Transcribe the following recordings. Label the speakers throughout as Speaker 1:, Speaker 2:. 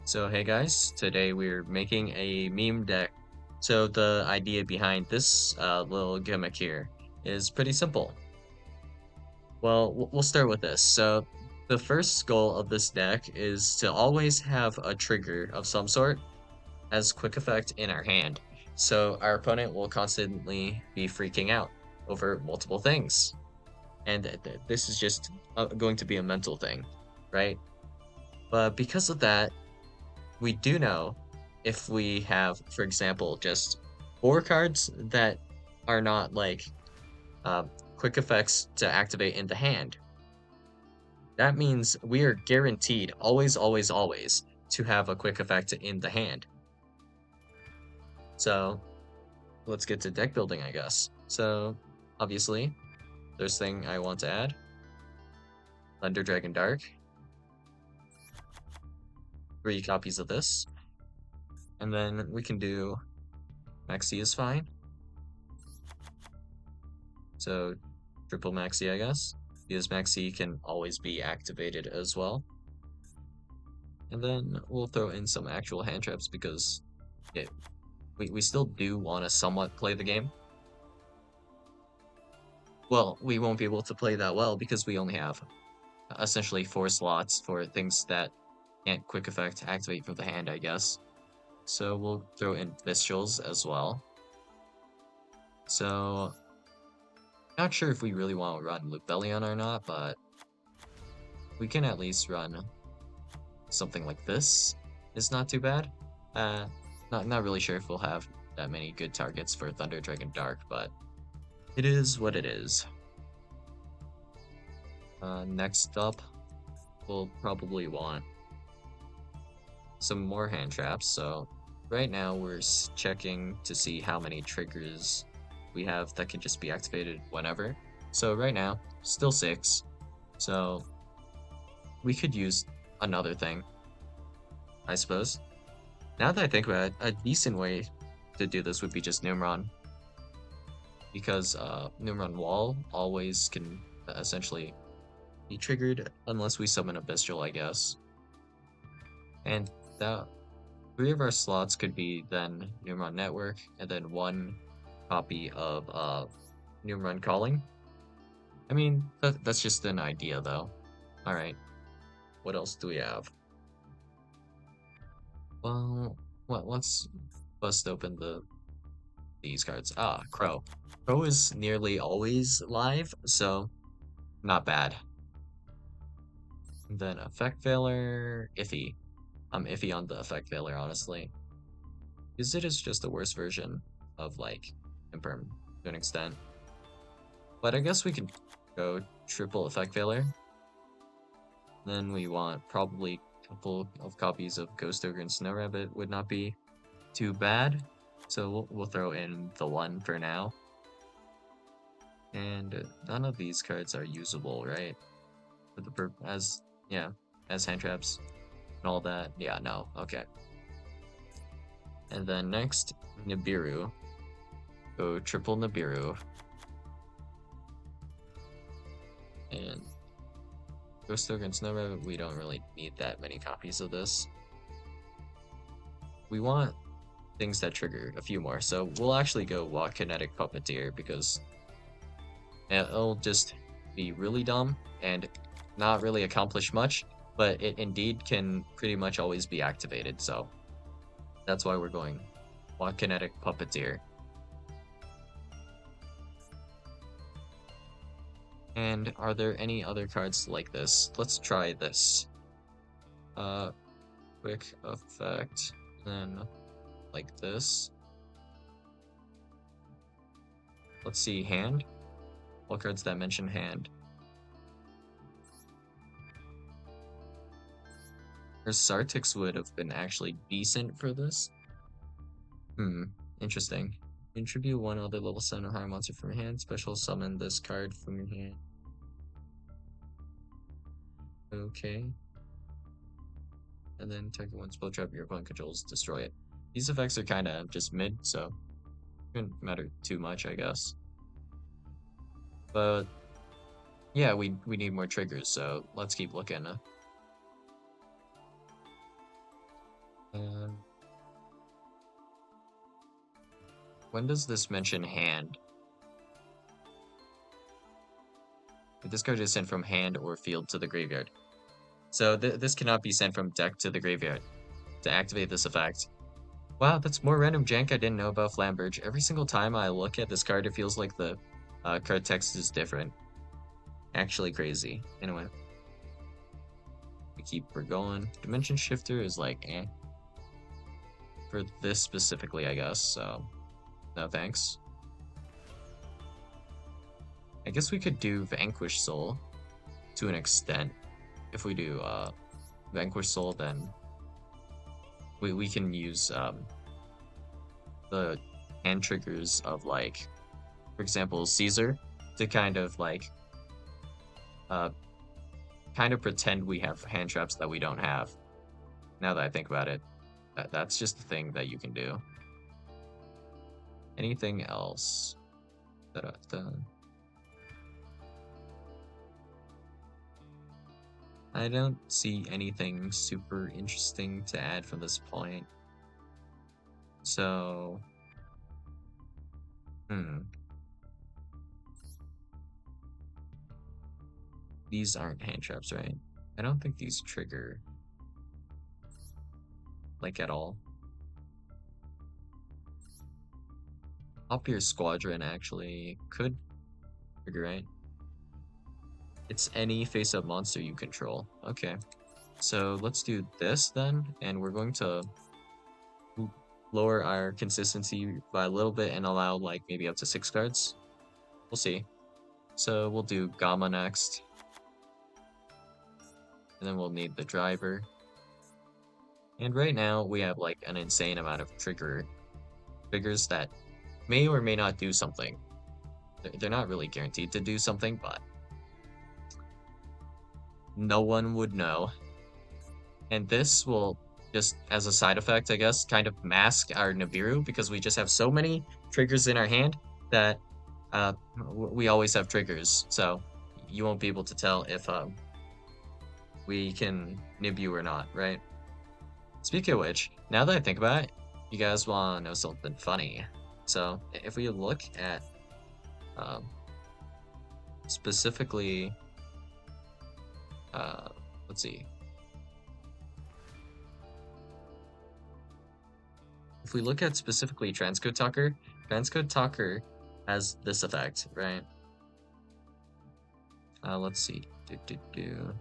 Speaker 1: So hey guys, today we're making a meme deck. So the idea behind this little gimmick here is pretty simple. Well, we'll start with this. So the first goal of this deck is to always have a trigger of some sort as quick effect in our hand. So our opponent will constantly be freaking out over multiple things. And this is just going to be a mental thing, right? But because of that, we do know if we have, for example, just four cards that are not like uh, quick effects to activate in the hand, that means we are guaranteed always, always, always to have a quick effect in the hand. So let's get to deck building, I guess. So obviously, there's thing I want to add, Thunder Dragon Dark, 3 copies of this, and then we can do Maxi is fine. So triple Maxi, I guess. Because Maxi can always be activated as well. And then we'll throw in some actual hand traps because we still do want to somewhat play the game. Well, we won't be able to play that well because we only have essentially 4 slots for things that can't quick effect activate from the hand, I guess. So we'll throw in Bestials as well. So, not sure if we really want to run Lubellion or not, but we can at least run something like this. It's not too bad. Not really sure if we'll have that many good targets for Thunder Dragon Dark, but it is what it is. Next up, we'll probably want some more hand traps. So right now we're checking to see how many triggers we have that can just be activated whenever. So right now, still 6. So we could use another thing, I suppose. Now that I think about it, a decent way to do this would be just Numron. Because Numron Wall always can essentially be triggered unless we summon a Bestial, I guess. And that 3 of our slots could be then Numron Network, and then 1 copy of Numron Calling. I mean, that's just an idea though. Alright, what else do we have? Well, let's bust open these cards. Ah, Crow. Crow is nearly always live, so not bad. And then Effect Failure, iffy. I'm iffy on the Effect Failure, honestly. Because it is just the worst version of, like, Imperm to an extent. But I guess we can go triple Effect Failure. Then we want probably a couple of copies of Ghost Ogre and Snow Rabbit would not be too bad. So we'll throw in the 1 for now. And none of these cards are usable, right? For the as hand traps and all that. Yeah, no, okay. And then next, Nibiru. Go triple Nibiru. And Ghost Ogre and Snow Rabbit, we don't really need that many copies of this. We want things that trigger a few more, so we'll actually go Walk Kinetic Puppeteer because it'll just be really dumb and not really accomplish much, but it indeed can pretty much always be activated, so that's why we're going Walk Kinetic Puppeteer. And are there any other cards like this? Let's try this. Quick effect, then like this. Let's see, hand? What cards that mention hand? Or Sartix would have been actually decent for this. Interesting. Contribute 1 other level 7 or higher monster from your hand. Special summon this card from your hand. Okay. And then target 1 spell trap your opponent controls, destroy it. These effects are kind of just mid, so it shouldn't matter too much, I guess. But yeah, we need more triggers, so let's keep looking. when does this mention hand? This card is sent from hand or field to the graveyard. So this cannot be sent from deck to the graveyard to activate this effect. Wow, that's more random jank I didn't know about Flamberge. Every single time I look at this card, it feels like the card text is different. Actually crazy. Anyway, we're going. Dimension Shifter is like, eh. For this specifically, I guess, so no thanks. I guess we could do Vanquish Soul to an extent. If we do Vanquish Soul, then we can use the hand triggers of, like, for example, Caesar to kind of like pretend we have hand traps that we don't have. Now that I think about it, that's just the thing that you can do. Anything else? Da-da-da. I don't see anything super interesting to add from this point. So, these aren't hand traps, right? I don't think these trigger, like, at all. Up Your Squadron actually could trigger, right? It's any face-up monster you control. Okay. So let's do this then, and we're going to lower our consistency by a little bit and allow, like, maybe up to 6 cards. We'll see. So we'll do Gamma next. And then we'll need the driver. And right now we have, like, an insane amount of triggers that may or may not do something. They're not really guaranteed to do something, but no one would know. And this will just, as a side effect, I guess, kind of mask our Nibiru, because we just have so many triggers in our hand that we always have triggers. So you won't be able to tell if we can nib you or not, right? Speaking of which, now that I think about it, you guys want to know something funny. So if we look at specifically, let's see. If we look at specifically Transcode Talker has this effect, right? Let's see. You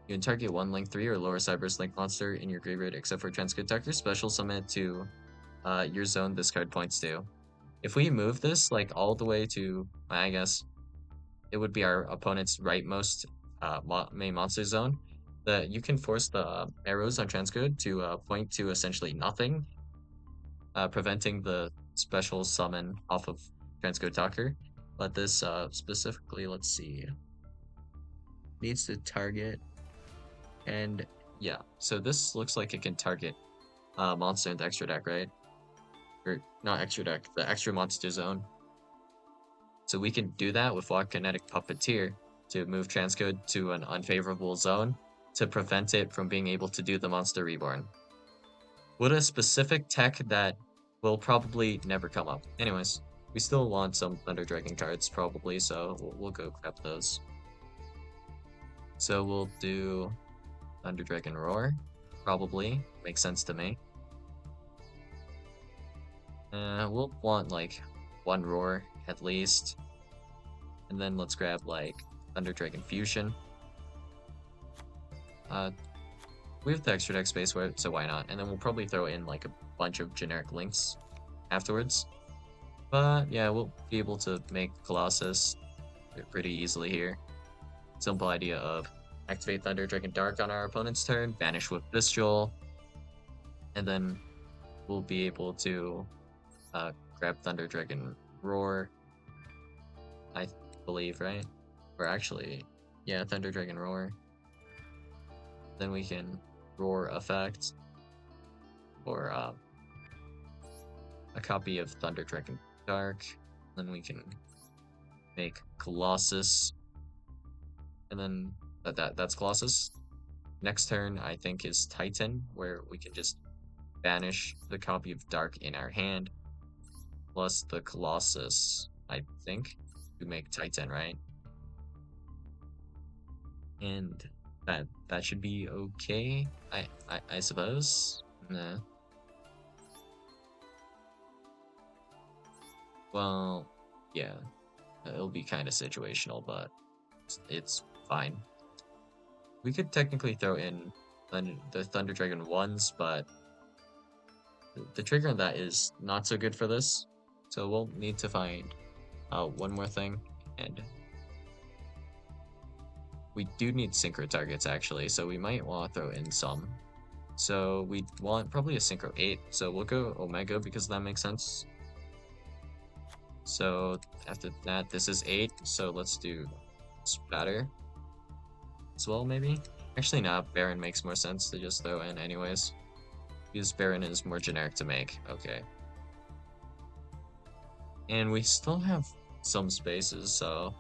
Speaker 1: can target one link 3 or lower Cyberse link monster in your graveyard except for Transcode Talker. Special summon it to your zone this card points to. If we move this, like, all the way to, I guess, it would be our opponent's rightmost main monster zone, you can force the arrows on Transcode to point to essentially nothing, preventing the special summon off of Transcode Talker. But this specifically, let's see, needs to target, and yeah, so this looks like it can target monster in the extra deck, right? Or not extra deck, the extra monster zone. So we can do that with Walk Kinetic Puppeteer to move Transcode to an unfavorable zone to prevent it from being able to do the Monster Reborn. With a specific tech that will probably never come up. Anyways, we still want some Thunder Dragon cards probably, so we'll go grab those. So we'll do Thunder Dragon Roar, probably. Makes sense to me. We'll want, like, one Roar at least. And then let's grab, like, Thunder Dragon Fusion. We have the extra deck space, so why not? And then we'll probably throw in, like, a bunch of generic links afterwards. But yeah, we'll be able to make Colossus pretty easily here. Simple idea of activate Thunder Dragon Dark on our opponent's turn, banish with Bestial, and then we'll be able to grab Thunder Dragon Roar, I believe, right? Or actually, yeah, Thunder Dragon Roar. Then we can Roar effect, or a copy of Thunder Dragon Dark. Then we can make Colossus, and then that's Colossus. Next turn, I think, is Titan, where we can just banish the copy of Dark in our hand. plus the Colossus, I think, to make Titan, right? And that should be okay, I suppose. Nah. Well, yeah, it'll be kind of situational, but it's fine. We could technically throw in the Thunder Dragon ones, but the trigger on that is not so good for this. So we'll need to find one more thing, and we do need synchro targets actually, so we might want to throw in some. So we want probably a synchro 8, so we'll go Omega because that makes sense. So after that, this is 8, so let's do Spatter as well, maybe? Actually, not. Baron makes more sense to just throw in anyways. Because Baron is more generic to make. Okay. And we still have some spaces, so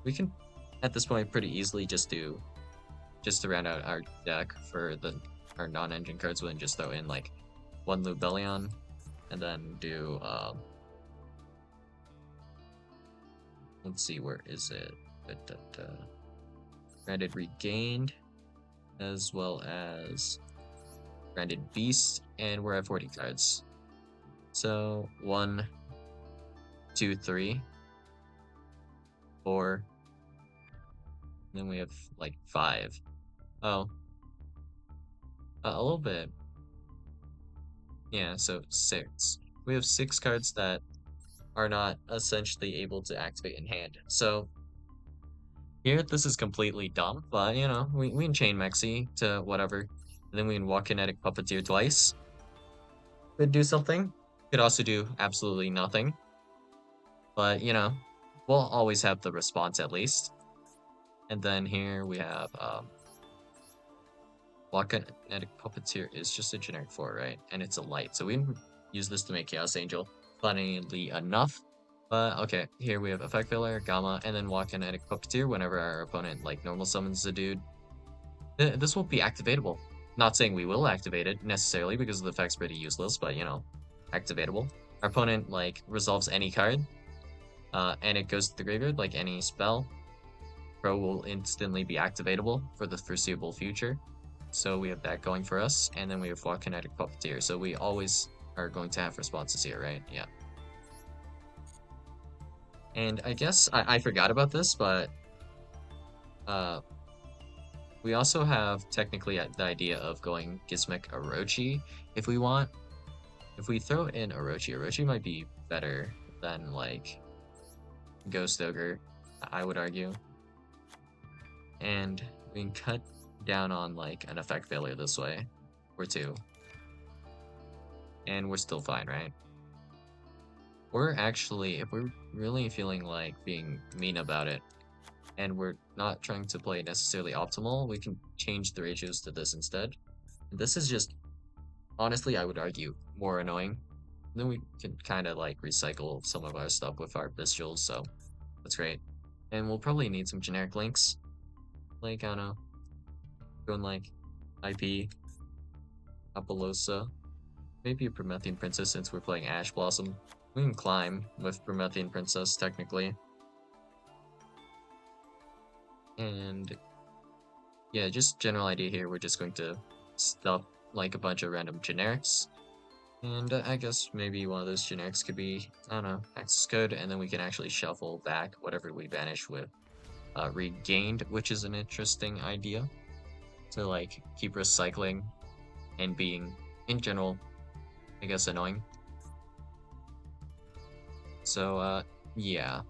Speaker 1: we can, at this point, pretty easily just to round out our deck for our non-engine cards, we can just throw in, like, one Lubellion, and then do, let's see, where is it? Granted Regained, as well as Granted Beast, and we're at 40 cards. So 1, 2, 3, 4. And then we have like 5. Oh, a little bit. Yeah, so 6. We have 6 cards that are not essentially able to activate in hand. So here, this is completely dumb, but you know, we can chain Mexi to whatever. And then we can walk Kinetic Puppeteer twice. Could do something. Could also do absolutely nothing. But you know, we'll always have the response at least. And then here we have walk Kinetic Puppeteer is just a generic 4, right? And it's a light. So we can use this to make Chaos Angel. Funnily enough. But okay, here we have Effect Filler, Gamma, and then walk Kinetic Puppeteer whenever our opponent like normal summons a dude. This will be activatable. Not saying we will activate it necessarily because the effect's pretty useless, but you know, activatable. Our opponent like resolves any card, and it goes to the graveyard like any spell. Pro will instantly be activatable for the foreseeable future. So we have that going for us, and then we have Walk Kinetic Puppeteer. So we always are going to have responses here, right? Yeah. And I guess I forgot about this, but uh, we also have technically the idea of going Gizmic Orochi if we want. If we throw in Orochi, Orochi might be better than like Ghost Ogre, I would argue. And we can cut down on like an effect failure this way, or 2. And we're still fine, right? We're actually, if we're really feeling like being mean about it, and we're not trying to play necessarily optimal, we can change the ratios to this instead. This is just, honestly, I would argue, more annoying. Then we can kind of like recycle some of our stuff with our pistols, so that's great. And we'll probably need some generic links. Like, I don't know, going like IP, Apollosa, maybe a Promethean Princess since we're playing Ash Blossom. We can climb with Promethean Princess, technically. And yeah, just general idea here, we're just going to stuff like a bunch of random generics. And I guess maybe one of those generics could be, I don't know, Access Code, and then we can actually shuffle back whatever we banish with Regained, which is an interesting idea. To like keep recycling and being, in general, I guess annoying. So, yeah.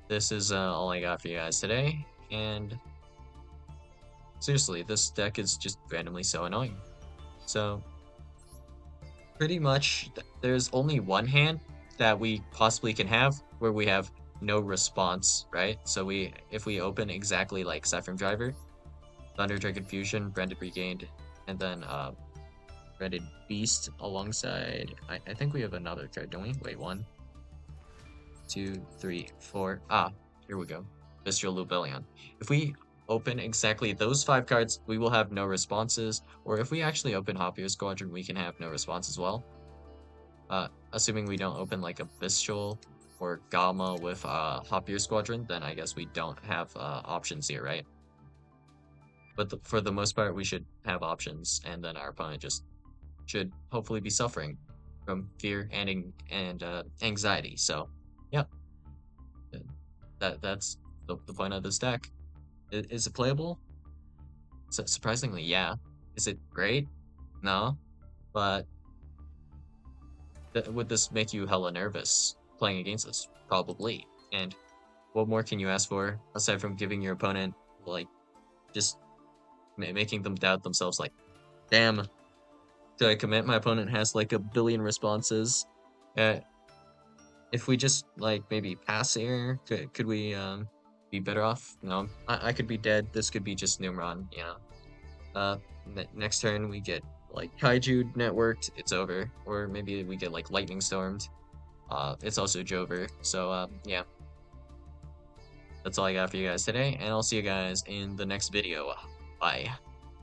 Speaker 1: This is all I got for you guys today, and seriously, this deck is just randomly so annoying. So, pretty much, there's only one hand that we possibly can have where we have no response, right? So if we open exactly like Saffron Driver, Thunder Dragon Fusion, Branded Regained, and then Branded Beast alongside, I think we have another card, don't we? Wait, 1, 2, 3, 4. Ah, here we go. Visceral Lubellion. If we open exactly those 5 cards, we will have no responses. Or if we actually open Hopier Squadron, we can have no response as well. Assuming we don't open like a Bestial or Gamma with Hopier Squadron, then I guess we don't have options here, right? But for the most part, we should have options, and then our opponent just should hopefully be suffering from fear and anxiety. So, yeah, uh, that's the point of this deck. Is it playable? Surprisingly, yeah. Is it great? No, but would this make you hella nervous playing against us? Probably. And what more can you ask for aside from giving your opponent like just making them doubt themselves? Like, damn, did I commit? My opponent has like a billion responses. Uh, if we just like maybe pass here, could we be better off? No, I could be dead. This could be just Numron, you know. Uh, next turn we get like Kaiju networked. It's over. Or maybe we get like Lightning Stormed. It's also Jover. So yeah, that's all I got for you guys today, and I'll see you guys in the next video. Bye.